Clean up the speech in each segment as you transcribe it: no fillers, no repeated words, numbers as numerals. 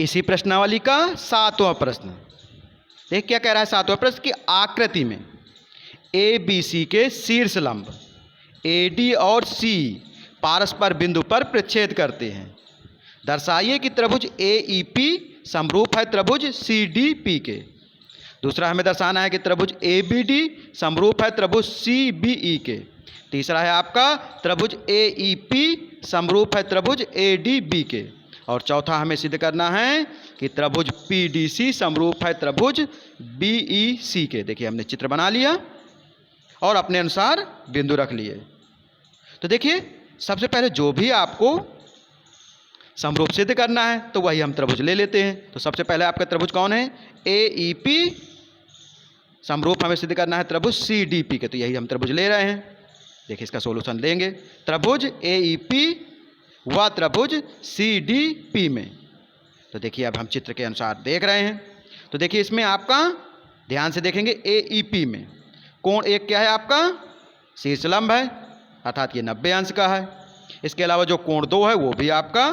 इसी प्रश्नावली का 7वां प्रश्न। देख क्या कह रहा है 7वां प्रश्न की आकृति में ए बी सी के शीर्ष लंब ए डी और सी पारस्पर बिंदु पर प्रच्छेद करते हैं। दर्शाइए कि त्रिभुज ए ई पी समरूप है त्रिभुज सी डी पी के। दूसरा हमें दर्शाना है कि त्रिभुज ए बी डी समरूप है त्रिभुज सी बी ई के। तीसरा है आपका त्रिभुज ए ई पी समरूप है त्रिभुज ए डी बी के। और चौथा हमें सिद्ध करना है कि त्रिभुज पी डी सी समरूप है त्रिभुज बी ई सी के। देखिए हमने चित्र बना लिया और अपने अनुसार बिंदु रख लिए। तो देखिए सबसे पहले जो भी आपको समरूप सिद्ध करना है तो वही हम त्रिभुज ले लेते हैं। तो सबसे पहले आपका त्रिभुज कौन है, ए ई पी समरूप हमें सिद्ध करना है त्रिभुज सी डी पी के। तो यही हम त्रिभुज ले रहे हैं। देखिए इसका सोल्यूशन देंगे। त्रिभुज ए ई पी व त्रिभुज सी डी पी में। तो देखिए अब हम चित्र के अनुसार देख रहे हैं। तो देखिए इसमें आपका ध्यान से देखेंगे ए ई पी में कोण एक क्या है आपका शीर्ष लंब है अर्थात ये 90 अंश का है। इसके अलावा जो कोण 2 है वो भी आपका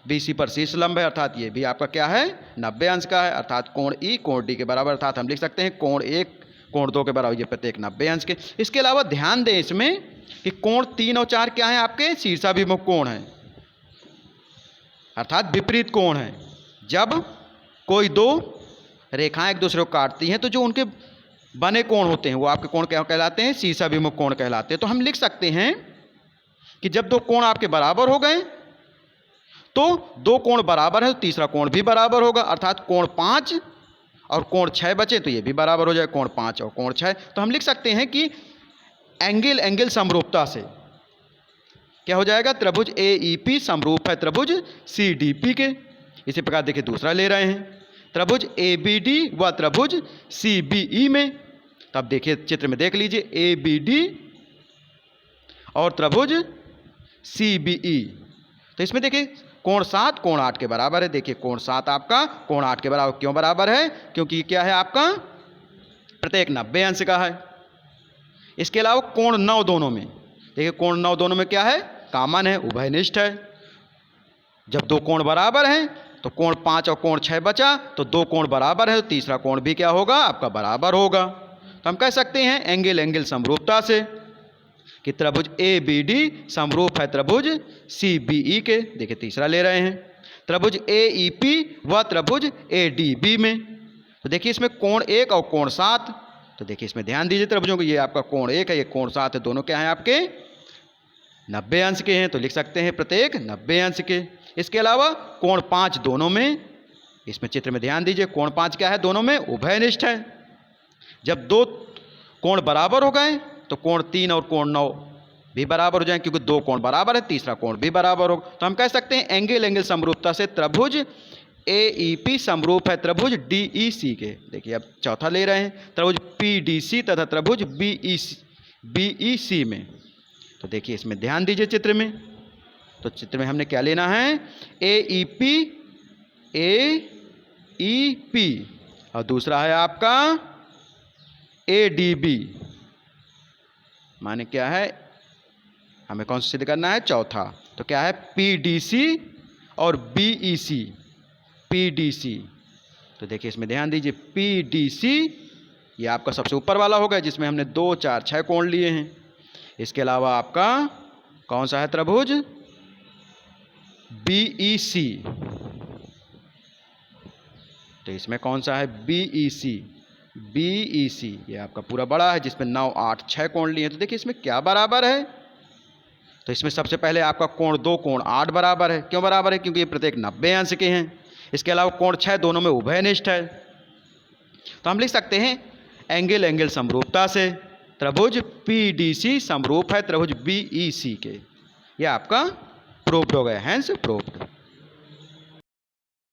बी सी पर शीर्ष लंब है अर्थात ये भी आपका क्या है 90 अंश का है। अर्थात कोण ई कोण डी के बराबर अर्थात हम लिख सकते हैं कोण 1 कोण 2 के बराबर, ये प्रत्येक 90 अंश के। इसके अलावा ध्यान दें इसमें कि कोण 3 और 4 क्या है आपके शीर्षाभिमुख कोण है अर्थात विपरीत कोण है। जब कोई दो रेखाएं एक दूसरे को काटती हैं तो जो उनके बने कोण होते हैं वो आपके कोण क्या कहलाते हैं, शीर्षाभिमुख कोण कहलाते हैं। तो हम लिख सकते हैं कि जब दो कोण आपके बराबर हो गए तो दो कोण बराबर है तो तीसरा कोण भी बराबर होगा अर्थात कोण 5 और कोण 6 बचे तो ये भी बराबर हो जाए कोण 5 और कोण 6। तो हम लिख सकते हैं कि एंगल एंगल समरूपता से क्या हो जाएगा, त्रिभुज ए ई पी समरूप है त्रिभुज सी डी पी के। इसी प्रकार देखिए दूसरा ले रहे हैं त्रिभुज ए बी डी व त्रिभुज सी बी ई में। तब देखिए चित्र में देख लीजिए ए बी डी और त्रिभुज सी बी ई। तो इसमें देखिए कोण 7 कोण 8 के बराबर है। देखिए कोण 7 आपका कोण 8 के बराबर क्यों बराबर है, क्योंकि क्या है आपका प्रत्येक 90 अंश का है। इसके अलावा कोण 9 दोनों में, देखिए कोण 9 दोनों में क्या है कॉमन है उभयनिष्ठ है। जब दो कोण बराबर हैं तो कोण 5 और कोण 6 बचा तो दो कोण बराबर है तो तीसरा कोण भी क्या होगा आपका बराबर होगा। तो हम कह सकते हैं एंगल एंगल समरूपता से कि त्रिभुज ए बी डी समरूप है त्रिभुज सी बी ई के। देखिए तीसरा ले रहे हैं त्रिभुज ए ई पी व त्रिभुज ए डी बी में। तो देखिए इसमें कोण 1 और कोण 7। तो देखिए इसमें ध्यान दीजिए त्रिभुजों को, ये आपका कोण 1 है ये कोण 7 है, दोनों क्या हैं आपके 90 अंश के हैं। तो लिख सकते हैं प्रत्येक 90 अंश के। इसके अलावा कोण 5 दोनों में, इसमें चित्र में ध्यान दीजिए कोण 5 क्या है दोनों में उभयनिष्ठ है। जब दो कोण बराबर हो गए तो कोण 3 और कोण 9 भी बराबर हो जाए क्योंकि दो कोण बराबर है तीसरा कोण भी बराबर होगा। तो हम कह सकते हैं एंगल एंगल समरूपता से त्रिभुज ए ई पी समरूप है त्रिभुज डी ई सी के। देखिए अब चौथा ले रहे हैं त्रिभुज पी डी सी तथा त्रिभुज बी ई सी में। तो देखिए इसमें ध्यान दीजिए चित्र में। तो चित्र में हमने क्या लेना है ए ई पी और दूसरा है आपका ए डी बी, माने क्या है हमें कौन सा सिद्ध करना है चौथा। तो क्या है पी डी सी और बी ई सी, पी डी सी। तो देखिए इसमें ध्यान दीजिए पी डी सी ये आपका सबसे ऊपर वाला होगा जिसमें हमने 2 4 6 कोण लिए हैं। इसके अलावा आपका कौन सा है त्रिभुज बी ई सी। तो इसमें कौन सा है बी ई सी, बी ई सी ये आपका पूरा बड़ा है जिसमें 9 8 6 कोण लिए हैं। तो देखिए इसमें क्या बराबर है, तो इसमें सबसे पहले आपका कोण 2 कोण 8 बराबर है। क्यों बराबर है, क्योंकि ये प्रत्येक 90 अंश के हैं। इसके अलावा कोण 6 दोनों में उभयनिष्ठ है। तो हम लिख सकते हैं एंगल एंगल समरूपता से त्रिभुज पी डी सी समरूप है त्रिभुज बी ई सी के। यह आपका प्रूव्ड हो गया, हैंस प्रूव्ड।